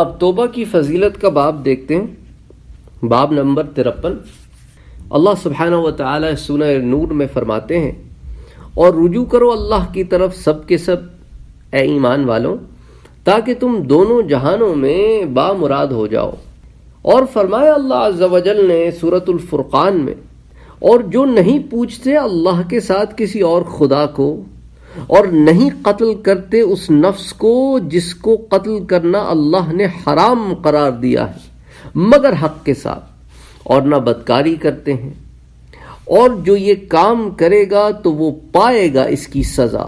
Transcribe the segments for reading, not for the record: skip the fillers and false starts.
اب توبہ کی فضیلت کا باب دیکھتے ہیں، باب نمبر 53۔ اللہ سبحانہ و تعالی سورہ نور میں فرماتے ہیں، اور رجوع کرو اللہ کی طرف سب کے سب اے ایمان والوں، تاکہ تم دونوں جہانوں میں بامراد ہو جاؤ۔ اور فرمایا اللہ عز و جل نے سورۃ الفرقان میں، اور جو نہیں پوچھتے اللہ کے ساتھ کسی اور خدا کو، اور نہیں قتل کرتے اس نفس کو جس کو قتل کرنا اللہ نے حرام قرار دیا ہے مگر حق کے ساتھ، اور نہ بدکاری کرتے ہیں، اور جو یہ کام کرے گا تو وہ پائے گا اس کی سزا،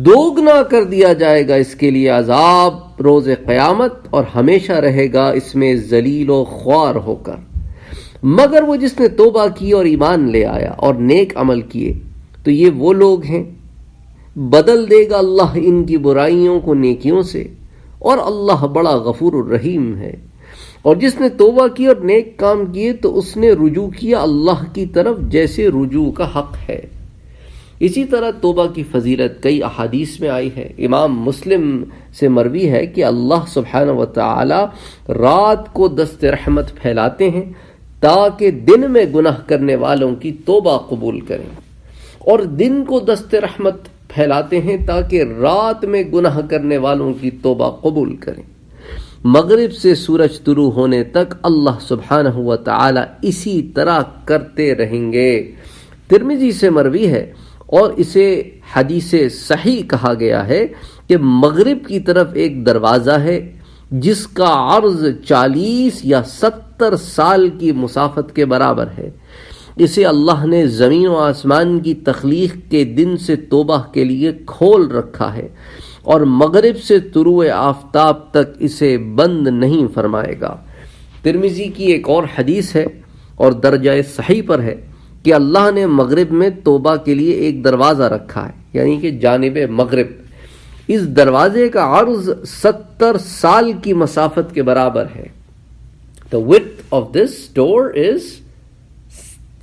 دوگنا کر دیا جائے گا اس کے لیے عذاب روز قیامت، اور ہمیشہ رہے گا اس میں ذلیل و خوار ہو کر۔ مگر وہ جس نے توبہ کی اور ایمان لے آیا اور نیک عمل کیے تو یہ وہ لوگ ہیں، بدل دے گا اللہ ان کی برائیوں کو نیکیوں سے، اور اللہ بڑا غفور الرحیم ہے۔ اور جس نے توبہ کی اور نیک کام کیے تو اس نے رجوع کیا اللہ کی طرف جیسے رجوع کا حق ہے۔ اسی طرح توبہ کی فضیلت کئی احادیث میں آئی ہے۔ امام مسلم سے مروی ہے کہ اللہ سبحانہ و تعالی رات کو دست رحمت پھیلاتے ہیں تاکہ دن میں گناہ کرنے والوں کی توبہ قبول کریں، اور دن کو دست رحمت پھیلاتے ہیں تاکہ رات میں گناہ کرنے والوں کی توبہ قبول کریں۔ مغرب سے سورج طلوع ہونے تک اللہ سبحانہ و تعالی اسی طرح کرتے رہیں گے۔ ترمذی سے مروی ہے اور اسے حدیث صحیح کہا گیا ہے کہ مغرب کی طرف ایک دروازہ ہے جس کا عرض 40 یا 70 سال کی مسافت کے برابر ہے۔ اسے اللہ نے زمین و آسمان کی تخلیق کے دن سے توبہ کے لیے کھول رکھا ہے، اور مغرب سے طلوع آفتاب تک اسے بند نہیں فرمائے گا۔ ترمذی کی ایک اور حدیث ہے اور درجہ صحیح پر ہے کہ اللہ نے مغرب میں توبہ کے لیے ایک دروازہ رکھا ہے، یعنی کہ جانب مغرب۔ اس دروازے کا عرض 70 سال کی مسافت کے برابر ہے۔ The width of this door is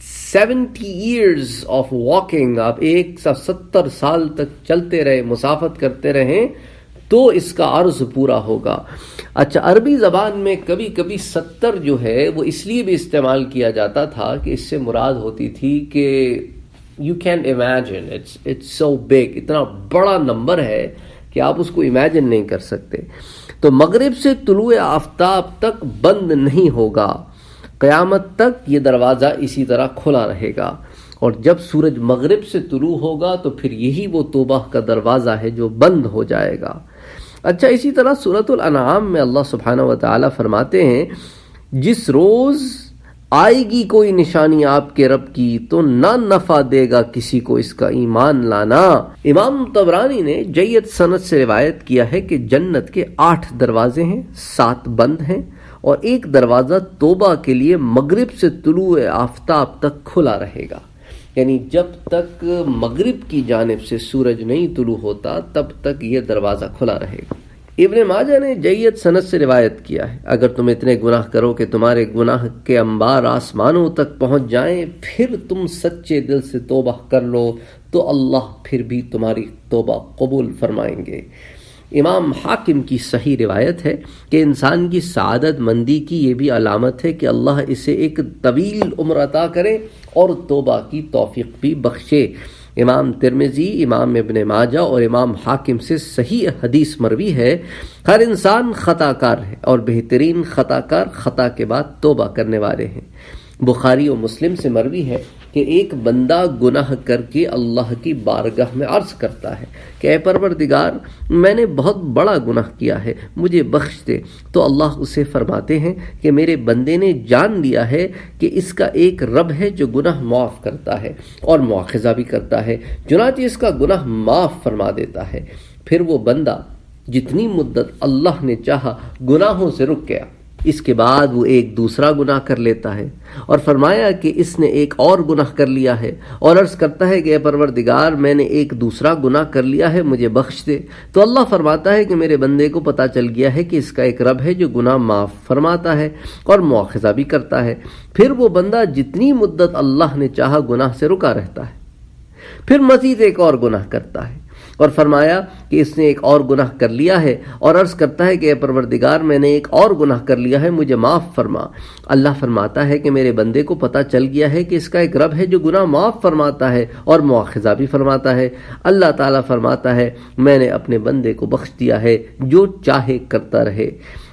70 years of walking۔ آپ 170 سال تک چلتے رہے، مسافت کرتے رہیں تو اس کا عرض پورا ہوگا۔ اچھا، عربی زبان میں کبھی کبھی 70 جو ہے وہ اس لیے بھی استعمال کیا جاتا تھا کہ اس سے مراد ہوتی تھی کہ you can't imagine it's so big، اتنا بڑا نمبر ہے کہ آپ اس کو امیجن نہیں کر سکتے۔ تو مغرب سے طلوع آفتاب تک بند نہیں ہوگا، قیامت تک یہ دروازہ اسی طرح کھلا رہے گا، اور جب سورج مغرب سے طلوع ہوگا تو پھر یہی وہ توبہ کا دروازہ ہے جو بند ہو جائے گا۔ اچھا، اسی طرح سورۃ الانعام میں اللہ سبحانہ و تعالی فرماتے ہیں، جس روز آئے گی کوئی نشانی آپ کے رب کی تو نہ نفع دے گا کسی کو اس کا ایمان لانا۔ امام طبرانی نے جید سند سے روایت کیا ہے کہ جنت کے 8 دروازے ہیں، 7 بند ہیں، اور ایک دروازہ توبہ کے لیے مغرب سے طلوع آفتاب تک کھلا رہے گا، یعنی جب تک مغرب کی جانب سے سورج نہیں طلوع ہوتا تب تک یہ دروازہ کھلا رہے گا۔ ابن ماجہ نے جید سند سے روایت کیا ہے، اگر تم اتنے گناہ کرو کہ تمہارے گناہ کے انبار آسمانوں تک پہنچ جائیں، پھر تم سچے دل سے توبہ کر لو تو اللہ پھر بھی تمہاری توبہ قبول فرمائیں گے۔ امام حاکم کی صحیح روایت ہے کہ انسان کی سعادت مندی کی یہ بھی علامت ہے کہ اللہ اسے ایک طویل عمر عطا کرے اور توبہ کی توفیق بھی بخشے۔ امام ترمذی، امام ابن ماجہ اور امام حاکم سے صحیح حدیث مروی ہے، ہر انسان خطا کار ہے اور بہترین خطا کار خطا کے بعد توبہ کرنے والے ہیں۔ بخاری و مسلم سے مروی ہے کہ ایک بندہ گناہ کر کے اللہ کی بارگاہ میں عرض کرتا ہے کہ اے پروردگار، میں نے بہت بڑا گناہ کیا ہے، مجھے بخش دے۔ تو اللہ اسے فرماتے ہیں کہ میرے بندے نے جان لیا ہے کہ اس کا ایک رب ہے جو گناہ معاف کرتا ہے اور مواخذہ بھی کرتا ہے، چنانچہ اس کا گناہ معاف فرما دیتا ہے۔ پھر وہ بندہ جتنی مدت اللہ نے چاہا گناہوں سے رک گیا، اس کے بعد وہ ایک دوسرا گناہ کر لیتا ہے، اور فرمایا کہ اس نے ایک اور گناہ کر لیا ہے، اور عرض کرتا ہے کہ اے پروردگار، میں نے ایک دوسرا گناہ کر لیا ہے، مجھے بخش دے۔ تو اللہ فرماتا ہے کہ میرے بندے کو پتہ چل گیا ہے کہ اس کا ایک رب ہے جو گناہ معاف فرماتا ہے اور مواخذہ بھی کرتا ہے۔ پھر وہ بندہ جتنی مدت اللہ نے چاہا گناہ سے رکا رہتا ہے، پھر مزید ایک اور گناہ کرتا ہے، اور فرمایا کہ اس نے ایک اور گناہ کر لیا ہے، اور عرض کرتا ہے کہ اے پروردگار میں نے ایک اور گناہ کر لیا ہے، مجھے معاف فرما۔ اللہ فرماتا ہے کہ میرے بندے کو پتہ چل گیا ہے کہ اس کا ایک رب ہے جو گناہ معاف فرماتا ہے اور مواخذہ بھی فرماتا ہے۔ اللہ تعالیٰ فرماتا ہے میں نے اپنے بندے کو بخش دیا ہے، جو چاہے کرتا رہے۔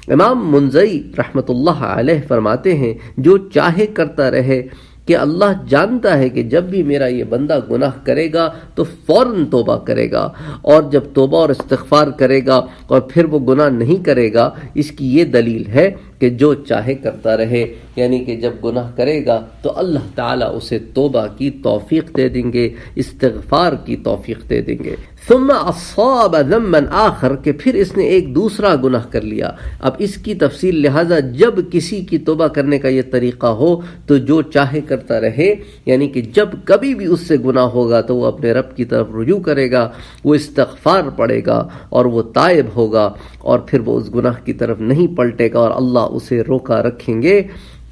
امام منذری رحمۃ اللہ علیہ فرماتے ہیں جو چاہے کرتا رہے، کہ اللہ جانتا ہے کہ جب بھی میرا یہ بندہ گناہ کرے گا تو فوراً توبہ کرے گا، اور جب توبہ اور استغفار کرے گا اور پھر وہ گناہ نہیں کرے گا، اس کی یہ دلیل ہے کہ جو چاہے کرتا رہے، یعنی کہ جب گناہ کرے گا تو اللہ تعالیٰ اسے توبہ کی توفیق دے دیں گے، استغفار کی توفیق دے دیں گے۔ ثم اصاب ذنبا آخر، کہ پھر اس نے ایک دوسرا گناہ کر لیا۔ اب اس کی تفصیل، لہٰذا جب کسی کی توبہ کرنے کا یہ طریقہ ہو تو جو چاہے کرتا رہے، یعنی کہ جب کبھی بھی اس سے گناہ ہوگا تو وہ اپنے رب کی طرف رجوع کرے گا، وہ استغفار پڑھے گا اور وہ تائب ہوگا، اور پھر وہ اس گناہ کی طرف نہیں پلٹے گا اور اللہ اسے روکا رکھیں گے،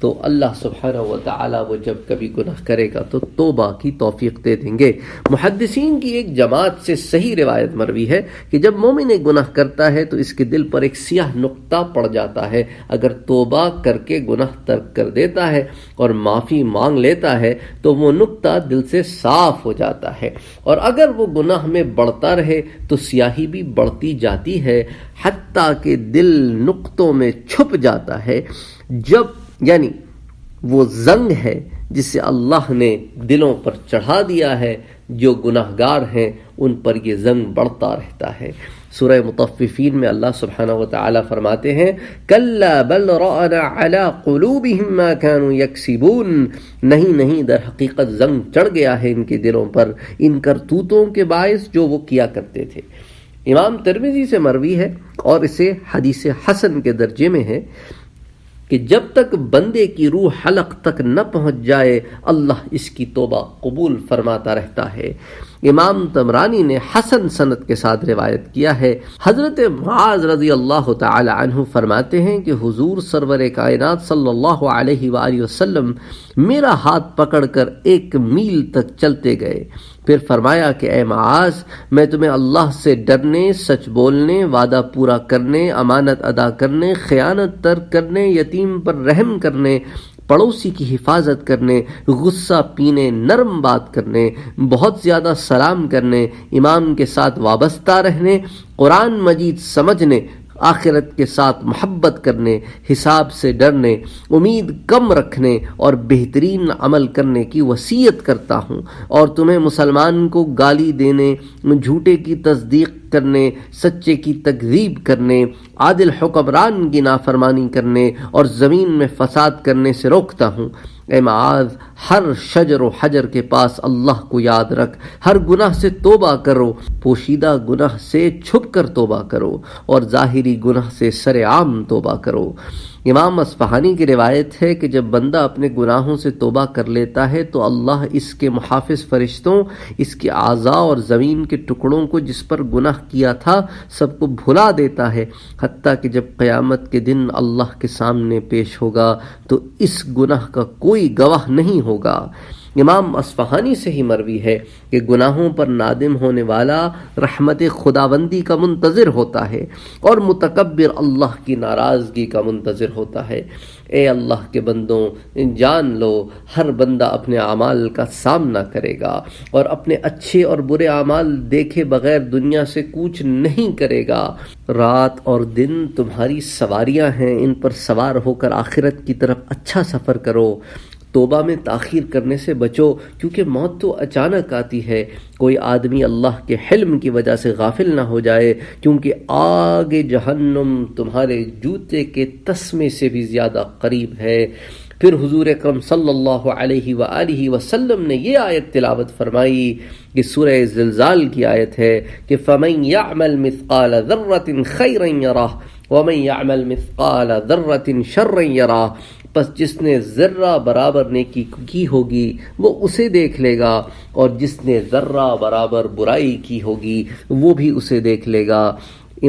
تو اللہ سبحانہ و تعالیٰ وہ جب کبھی گناہ کرے گا تو توبہ کی توفیق دے دیں گے۔ محدثین کی ایک جماعت سے صحیح روایت مروی ہے کہ جب مومن ایک گناہ کرتا ہے تو اس کے دل پر ایک سیاہ نقطہ پڑ جاتا ہے، اگر توبہ کر کے گناہ ترک کر دیتا ہے اور معافی مانگ لیتا ہے تو وہ نقطہ دل سے صاف ہو جاتا ہے، اور اگر وہ گناہ میں بڑھتا رہے تو سیاہی بھی بڑھتی جاتی ہے، حتیٰ کہ دل نقطوں میں چھپ جاتا ہے۔ جب یعنی وہ زنگ ہے جسے اللہ نے دلوں پر چڑھا دیا ہے، جو گناہگار ہیں ان پر یہ زنگ بڑھتا رہتا ہے۔ سورہ مطففین میں اللہ سبحانہ و تعالی فرماتے ہیں کلا بل رأنا علی قلوبہم ما كانوا یکسبون، نہیں در حقیقت زنگ چڑھ گیا ہے ان کے دلوں پر ان کرتوتوں کے باعث جو وہ کیا کرتے تھے۔ امام ترمذی سے مروی ہے اور اسے حدیث حسن کے درجے میں ہے کہ جب تک بندے کی روح حلق تک نہ پہنچ جائے اللہ اس کی توبہ قبول فرماتا رہتا ہے۔ امام طبرانی نے حسن سند کے ساتھ روایت کیا ہے، حضرت معاذ رضی اللہ تعالی عنہ فرماتے ہیں کہ حضور سرور کائنات صلی اللہ علیہ وآلہ وسلم میرا ہاتھ پکڑ کر 1 میل تک چلتے گئے، پھر فرمایا کہ اے معاذ، میں تمہیں اللہ سے ڈرنے، سچ بولنے، وعدہ پورا کرنے، امانت ادا کرنے، خیانت ترک کرنے، یتیم پر رحم کرنے، پڑوسی کی حفاظت کرنے، غصہ پینے، نرم بات کرنے، بہت زیادہ سلام کرنے، امام کے ساتھ وابستہ رہنے، قرآن مجید سمجھنے، آخرت کے ساتھ محبت کرنے، حساب سے ڈرنے، امید کم رکھنے اور بہترین عمل کرنے کی وصیت کرتا ہوں، اور تمہیں مسلمان کو گالی دینے، جھوٹے کی تصدیق کرنے، سچے کی تکذیب کرنے، عادل حکمران کی نافرمانی کرنے اور زمین میں فساد کرنے سے روکتا ہوں۔ اے معاذ، ہر شجر و حجر کے پاس اللہ کو یاد رکھ، ہر گناہ سے توبہ کرو، پوشیدہ گناہ سے چھپ کر توبہ کرو اور ظاہری گناہ سے سرعام توبہ کرو۔ امام اصفہانی کی روایت ہے کہ جب بندہ اپنے گناہوں سے توبہ کر لیتا ہے تو اللہ اس کے محافظ فرشتوں، اس کے اعضاء اور زمین کے ٹکڑوں کو جس پر گناہ کیا تھا سب کو بھلا دیتا ہے، حتیٰ کہ جب قیامت کے دن اللہ کے سامنے پیش ہوگا تو اس گناہ کا کوئی گواہ نہیں ہوگا۔ امام اصفہانی سے ہی مروی ہے کہ گناہوں پر نادم ہونے والا رحمت خداوندی کا منتظر ہوتا ہے اور متکبر اللہ کی ناراضگی کا منتظر ہوتا ہے۔ اے اللہ کے بندوں، جان لو ہر بندہ اپنے اعمال کا سامنا کرے گا اور اپنے اچھے اور برے اعمال دیکھے بغیر دنیا سے کوچ نہیں کرے گا۔ رات اور دن تمہاری سواریاں ہیں، ان پر سوار ہو کر آخرت کی طرف اچھا سفر کرو۔ توبہ میں تاخیر کرنے سے بچو، کیونکہ موت تو اچانک آتی ہے۔ کوئی آدمی اللہ کے حلم کی وجہ سے غافل نہ ہو جائے، کیونکہ آگ جہنم تمہارے جوتے کے تسمے سے بھی زیادہ قریب ہے۔ پھر حضور اکرم صلی اللہ علیہ وآلہ وسلم نے یہ آیت تلاوت فرمائی کہ سورہ زلزال کی آیت ہے کہ فَمَن يَعْمَلْ مِثْقَالَ ذَرَّةٍ خَيْرًا يَرَهُ وَمَن يَعْمَلْ مِثْقَالَ ذَرَّةٍ شَرًّا يَرَهُ، پس جس نے ذرہ برابر نیکی کی ہوگی وہ اسے دیکھ لے گا، اور جس نے ذرہ برابر برائی کی ہوگی وہ بھی اسے دیکھ لے گا۔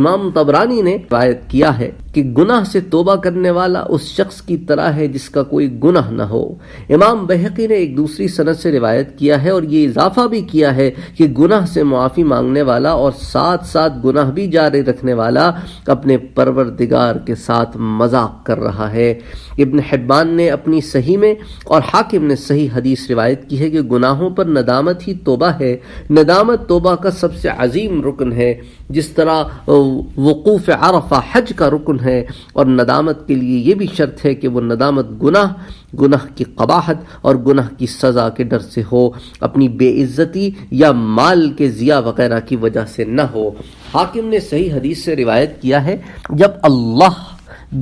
امام طبرانی نے روایت کیا ہے کہ گناہ سے توبہ کرنے والا اس شخص کی طرح ہے جس کا کوئی گناہ نہ ہو۔ امام بہقی نے ایک دوسری سند سے روایت کیا ہے اور یہ اضافہ بھی کیا ہے کہ گناہ سے معافی مانگنے والا اور ساتھ ساتھ گناہ بھی جاری رکھنے والا اپنے پروردگار کے ساتھ مذاق کر رہا ہے۔ ابن حبان نے اپنی صحیح میں اور حاکم نے صحیح حدیث روایت کی ہے کہ گناہوں پر ندامت ہی توبہ ہے۔ ندامت توبہ کا سب سے عظیم رکن ہے، جس طرح وقوف عرفہ حج کا رکن ہے، اور ندامت کے لیے یہ بھی شرط ہے کہ وہ ندامت گناہ کی قباحت اور گناہ کی سزا کے ڈر سے ہو، اپنی بے عزتی یا مال کے ضیاع وغیرہ کی وجہ سے نہ ہو۔ حاکم نے صحیح حدیث سے روایت کیا ہے، جب اللہ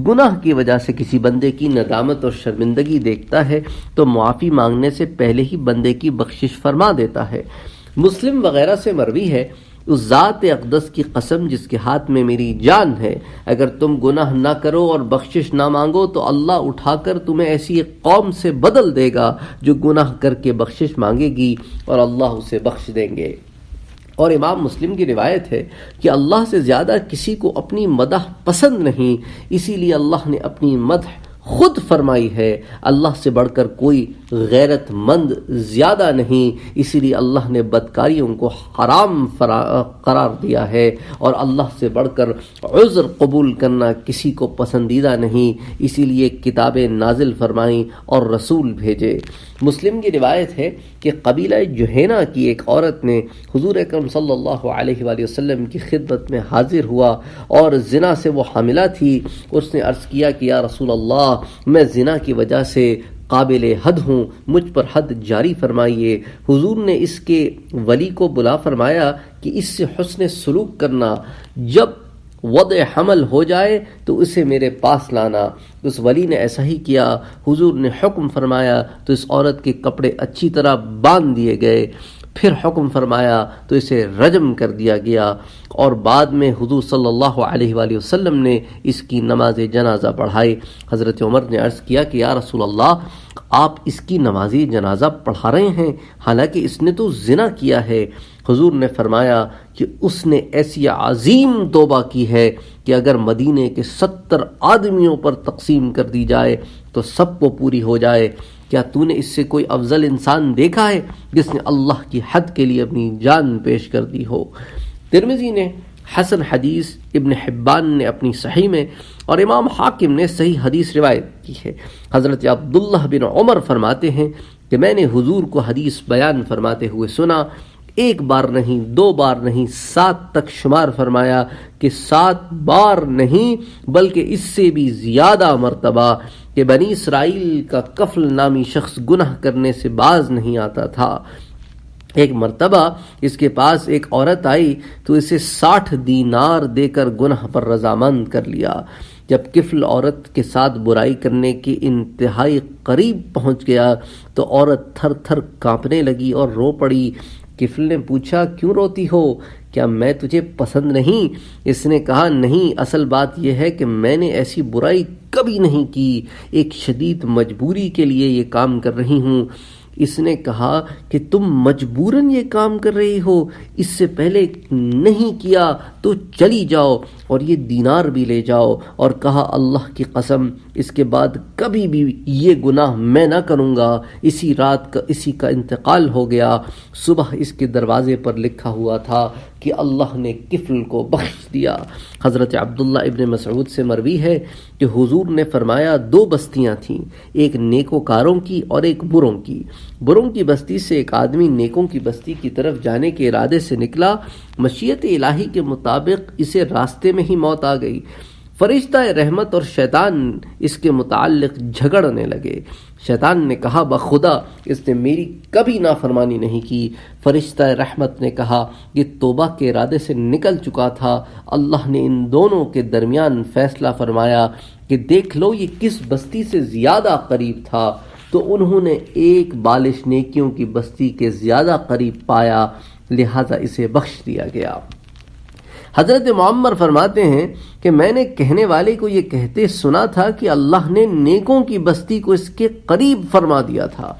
گناہ کی وجہ سے کسی بندے کی ندامت اور شرمندگی دیکھتا ہے تو معافی مانگنے سے پہلے ہی بندے کی بخشش فرما دیتا ہے۔ مسلم وغیرہ سے مروی ہے، اس ذات اقدس کی قسم جس کے ہاتھ میں میری جان ہے، اگر تم گناہ نہ کرو اور بخشش نہ مانگو تو اللہ اٹھا کر تمہیں ایسی ایک قوم سے بدل دے گا جو گناہ کر کے بخشش مانگے گی اور اللہ اسے بخش دیں گے۔ اور امام مسلم کی روایت ہے کہ اللہ سے زیادہ کسی کو اپنی مدح پسند نہیں، اسی لیے اللہ نے اپنی مدح خود فرمائی ہے۔ اللہ سے بڑھ کر کوئی غیرت مند زیادہ نہیں، اسی لیے اللہ نے بدکاریوں کو حرام قرار دیا ہے، اور اللہ سے بڑھ کر عذر قبول کرنا کسی کو پسندیدہ نہیں، اسی لیے کتابیں نازل فرمائیں اور رسول بھیجے۔ مسلم کی روایت ہے کہ قبیلہ جہینہ کی ایک عورت نے حضور اکرم صلی اللہ علیہ وآلہ وسلم کی خدمت میں حاضر ہوا اور زنا سے وہ حاملہ تھی۔ اس نے عرض کیا کہ یا رسول اللہ، میں زنا کی وجہ سے قابل حد ہوں، مجھ پر حد جاری فرمائیے۔ حضور نے اس کے ولی کو بلا فرمایا کہ اس سے حسن سلوک کرنا، جب وضع حمل ہو جائے تو اسے میرے پاس لانا۔ اس ولی نے ایسا ہی کیا۔ حضور نے حکم فرمایا تو اس عورت کے کپڑے اچھی طرح باندھ دیے گئے، پھر حکم فرمایا تو اسے رجم کر دیا گیا، اور بعد میں حضور صلی اللہ علیہ وآلہ وسلم نے اس کی نماز جنازہ پڑھائی۔ حضرت عمر نے عرض کیا کہ یا رسول اللہ، آپ اس کی نماز جنازہ پڑھا رہے ہیں حالانکہ اس نے تو زنا کیا ہے۔ حضور نے فرمایا کہ اس نے ایسی عظیم توبہ کی ہے کہ اگر مدینے کے 70 آدمیوں پر تقسیم کر دی جائے تو سب کو پوری ہو جائے۔ کیا تو نے اس سے کوئی افضل انسان دیکھا ہے جس نے اللہ کی حد کے لیے اپنی جان پیش کر دی ہو؟ ترمذی نے حسن حدیث، ابن حبان نے اپنی صحیح میں، اور امام حاکم نے صحیح حدیث روایت کی ہے۔ حضرت عبداللہ بن عمر فرماتے ہیں کہ میں نے حضور کو حدیث بیان فرماتے ہوئے سنا، ایک بار نہیں، 2 بار نہیں، 7 تک شمار فرمایا کہ 7 بار نہیں بلکہ اس سے بھی زیادہ مرتبہ کہ بنی اسرائیل کا کفل نامی شخص گناہ کرنے سے باز نہیں آتا تھا۔ ایک مرتبہ اس کے پاس ایک عورت آئی تو اسے 60 دینار دے کر گناہ پر رضامند کر لیا۔ جب کفل عورت کے ساتھ برائی کرنے کے انتہائی قریب پہنچ گیا تو عورت تھر تھر کانپنے لگی اور رو پڑی۔ کفل نے پوچھا، کیوں روتی ہو؟ کیا میں تجھے پسند نہیں؟ اس نے کہا، نہیں، اصل بات یہ ہے کہ میں نے ایسی برائی کبھی نہیں کی، ایک شدید مجبوری کے لیے یہ کام کر رہی ہوں۔ اس نے کہا کہ تم مجبوراً یہ کام کر رہی ہو، اس سے پہلے نہیں کیا تو چلی جاؤ اور یہ دینار بھی لے جاؤ، اور کہا اللہ کی قسم اس کے بعد کبھی بھی یہ گناہ میں نہ کروں گا۔ اسی رات کا اسی کا انتقال ہو گیا۔ صبح اس کے دروازے پر لکھا ہوا تھا کہ اللہ نے کفل کو بخش دیا۔ حضرت عبداللہ ابن مسعود سے مروی ہے کہ حضور نے فرمایا 2 بستیاں تھیں، ایک نیکوکاروں کی اور ایک بروں کی۔ بروں کی بستی سے ایک آدمی نیکوں کی بستی کی طرف جانے کے ارادے سے نکلا، مشیت الہی کے مطابق اسے راستے میں ہی موت آ گئی۔ فرشتہ رحمت اور شیطان اس کے متعلق جھگڑنے لگے۔ شیطان نے کہا، بخدا اس نے میری کبھی نافرمانی نہیں کی۔ فرشتہ رحمت نے کہا، یہ توبہ کے ارادے سے نکل چکا تھا۔ اللہ نے ان دونوں کے درمیان فیصلہ فرمایا کہ دیکھ لو یہ کس بستی سے زیادہ قریب تھا، تو انہوں نے ایک بالش نیکیوں کی بستی کے زیادہ قریب پایا، لہذا اسے بخش دیا گیا۔ حضرت معمر فرماتے ہیں کہ میں نے کہنے والے کو یہ کہتے سنا تھا کہ اللہ نے نیکوں کی بستی کو اس کے قریب فرما دیا تھا۔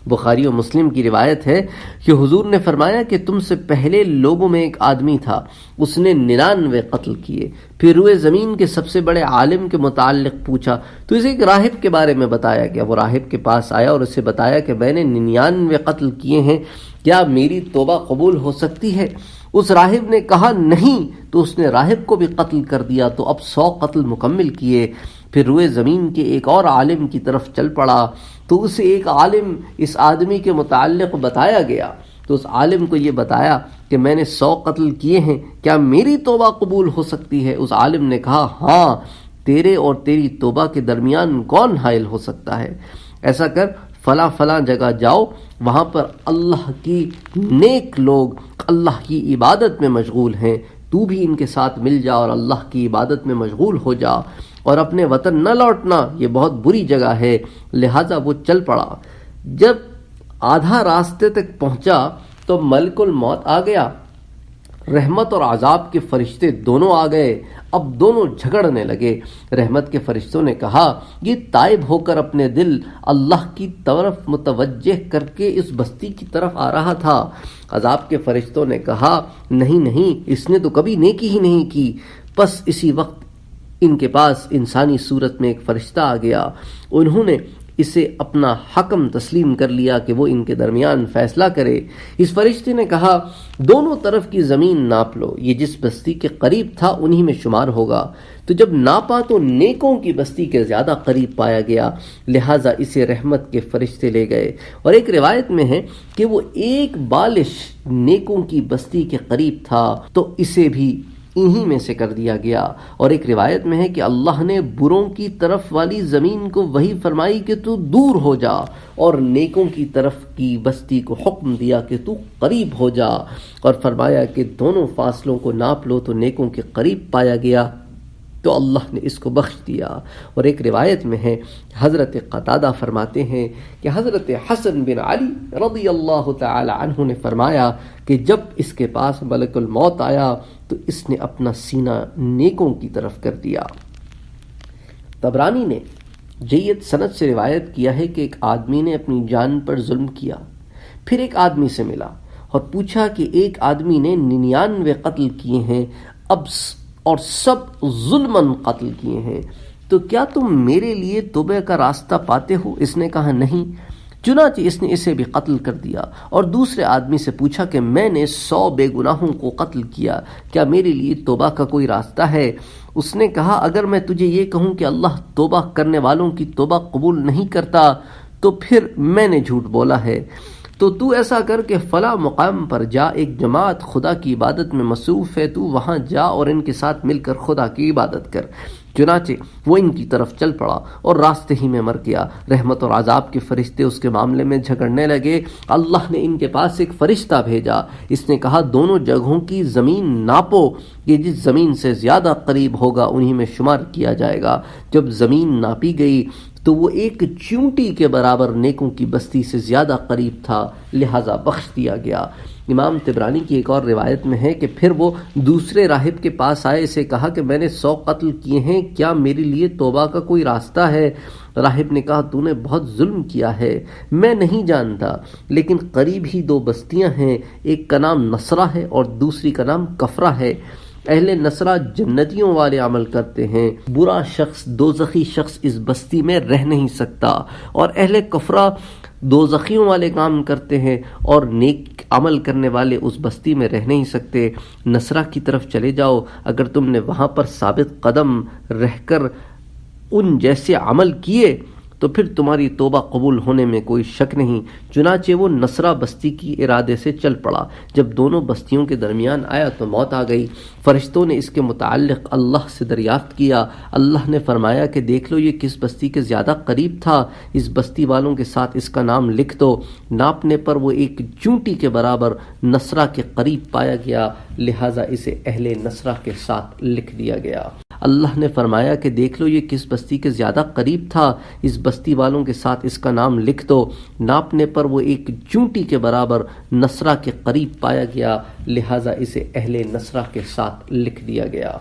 بخاری و مسلم کی روایت ہے کہ حضور نے فرمایا کہ تم سے پہلے لوگوں میں ایک آدمی تھا، اس نے 99 قتل کیے۔ پھر روئے زمین کے سب سے بڑے عالم کے متعلق پوچھا تو اسے ایک راہب کے بارے میں بتایا گیا۔ وہ راہب کے پاس آیا اور اسے بتایا کہ میں نے 99 قتل کیے ہیں، کیا میری توبہ قبول ہو سکتی ہے؟ اس راہب نے کہا نہیں، تو اس نے راہب کو بھی قتل کر دیا، تو اب 100 قتل مکمل کیے۔ پھر روئے زمین کے ایک اور عالم کی طرف چل پڑا تو اسے ایک عالم اس آدمی کے متعلق بتایا گیا، تو اس عالم کو یہ بتایا کہ میں نے 100 قتل کیے ہیں، کیا میری توبہ قبول ہو سکتی ہے؟ اس عالم نے کہا ہاں، تیرے اور تیری توبہ کے درمیان کون حائل ہو سکتا ہے؟ ایسا کر فلاں فلاں جگہ جاؤ، وہاں پر اللہ کی نیک لوگ اللہ کی عبادت میں مشغول ہیں، تو بھی ان کے ساتھ مل جا اور اللہ کی عبادت میں مشغول ہو جا، اور اپنے وطن نہ لوٹنا، یہ بہت بری جگہ ہے۔ لہٰذا وہ چل پڑا۔ جب آدھا راستے تک پہنچا تو ملک الموت آ گیا۔ رحمت اور عذاب کے فرشتے دونوں آ گئے۔ اب دونوں جھگڑنے لگے۔ رحمت کے فرشتوں نے کہا یہ تائب ہو کر اپنے دل اللہ کی طرف متوجہ کر کے اس بستی کی طرف آ رہا تھا۔ عذاب کے فرشتوں نے کہا نہیں، اس نے تو کبھی نیکی ہی نہیں کی۔ پس اسی وقت ان کے پاس انسانی صورت میں ایک فرشتہ آ گیا۔ انہوں نے اسے اپنا حکم تسلیم کر لیا کہ وہ ان کے درمیان فیصلہ کرے۔ اس فرشتے نے کہا دونوں طرف کی زمین ناپ لو، یہ جس بستی کے قریب تھا انہی میں شمار ہوگا۔ تو جب ناپا تو نیکوں کی بستی کے زیادہ قریب پایا گیا، لہٰذا اسے رحمت کے فرشتے لے گئے۔ اور ایک روایت میں ہے کہ وہ ایک بالش نیکوں کی بستی کے قریب تھا تو اسے بھی انہی میں سے کر دیا گیا۔ اور ایک روایت میں ہے کہ اللہ نے بروں کی طرف والی زمین کو وحی فرمائی کہ تو دور ہو جا، اور نیکوں کی طرف کی بستی کو حکم دیا کہ تو قریب ہو جا، اور فرمایا کہ دونوں فاصلوں کو ناپ لو تو نیکوں کے قریب پایا گیا، تو اللہ نے اس کو بخش دیا۔ اور ایک روایت میں ہے حضرت قتادہ فرماتے ہیں کہ حضرت حسن بن علی رضی اللہ تعالی عنہ نے فرمایا کہ جب اس کے پاس ملک الموت آیا تو اس نے اپنا سینہ نیکوں کی طرف کر دیا۔ طبرانی نے جید سند سے روایت کیا ہے کہ ایک آدمی نے اپنی جان پر ظلم کیا، پھر ایک آدمی سے ملا اور پوچھا کہ ایک آدمی نے 99 قتل کیے ہیں اور سب ظلماً قتل کیے ہیں، تو کیا تم میرے لیے توبہ کا راستہ پاتے ہو؟ اس نے کہا نہیں۔ چنانچہ اس نے اسے بھی قتل کر دیا، اور دوسرے آدمی سے پوچھا کہ میں نے 100 بے گناہوں کو قتل کیا، کیا میرے لیے توبہ کا کوئی راستہ ہے؟ اس نے کہا اگر میں تجھے یہ کہوں کہ اللہ توبہ کرنے والوں کی توبہ قبول نہیں کرتا تو پھر میں نے جھوٹ بولا ہے۔ تو ایسا کر کہ فلاں مقام پر جا، ایک جماعت خدا کی عبادت میں مصروف ہے، تو وہاں جا اور ان کے ساتھ مل کر خدا کی عبادت کر۔ چنانچہ وہ ان کی طرف چل پڑا اور راستے ہی میں مر گیا۔ رحمت اور عذاب کے فرشتے اس کے معاملے میں جھگڑنے لگے۔ اللہ نے ان کے پاس ایک فرشتہ بھیجا، اس نے کہا دونوں جگہوں کی زمین ناپو، یہ جس زمین سے زیادہ قریب ہوگا انہی میں شمار کیا جائے گا۔ جب زمین ناپی گئی تو وہ ایک چونٹی کے برابر نیکوں کی بستی سے زیادہ قریب تھا، لہذا بخش دیا گیا۔ امام طبرانی کی ایک اور روایت میں ہے کہ پھر وہ دوسرے راہب کے پاس آئے، اسے کہا کہ میں نے 100 قتل کیے ہیں، کیا میرے لیے توبہ کا کوئی راستہ ہے؟ راہب نے کہا تو نے بہت ظلم کیا ہے، میں نہیں جانتا، لیکن قریب ہی 2 بستیاں ہیں، ایک کا نام نصرہ ہے اور دوسری کا نام کفرہ ہے۔ اہل نصرہ جنتیوں والے عمل کرتے ہیں، برا شخص دوزخی شخص اس بستی میں رہ نہیں سکتا، اور اہل کفرہ دوزخیوں والے کام کرتے ہیں اور نیک عمل کرنے والے اس بستی میں رہ نہیں سکتے۔ نصرہ کی طرف چلے جاؤ، اگر تم نے وہاں پر ثابت قدم رہ کر ان جیسے عمل کیے تو پھر تمہاری توبہ قبول ہونے میں کوئی شک نہیں۔ چنانچہ وہ نصرہ بستی کی ارادے سے چل پڑا۔ جب دونوں بستیوں کے درمیان آیا تو موت آ گئی۔ فرشتوں نے اس کے متعلق اللہ سے دریافت کیا۔ اللہ نے فرمایا کہ دیکھ لو یہ کس بستی کے زیادہ قریب تھا، اس بستی والوں کے ساتھ اس کا نام لکھ دو۔ ناپنے پر وہ ایک چونٹی کے برابر نصرہ کے قریب پایا گیا، لہٰذا اسے اہل نصرہ کے ساتھ لکھ دیا گیا۔ اللہ نے فرمایا کہ دیکھ لو یہ کس بستی کے زیادہ قریب تھا، اس بستی والوں کے ساتھ اس کا نام لکھ دو۔ ناپنے پر وہ ایک چونٹی کے برابر نصرہ کے قریب پایا گیا، لہٰذا اسے اہل نصرہ کے ساتھ لکھ دیا گیا۔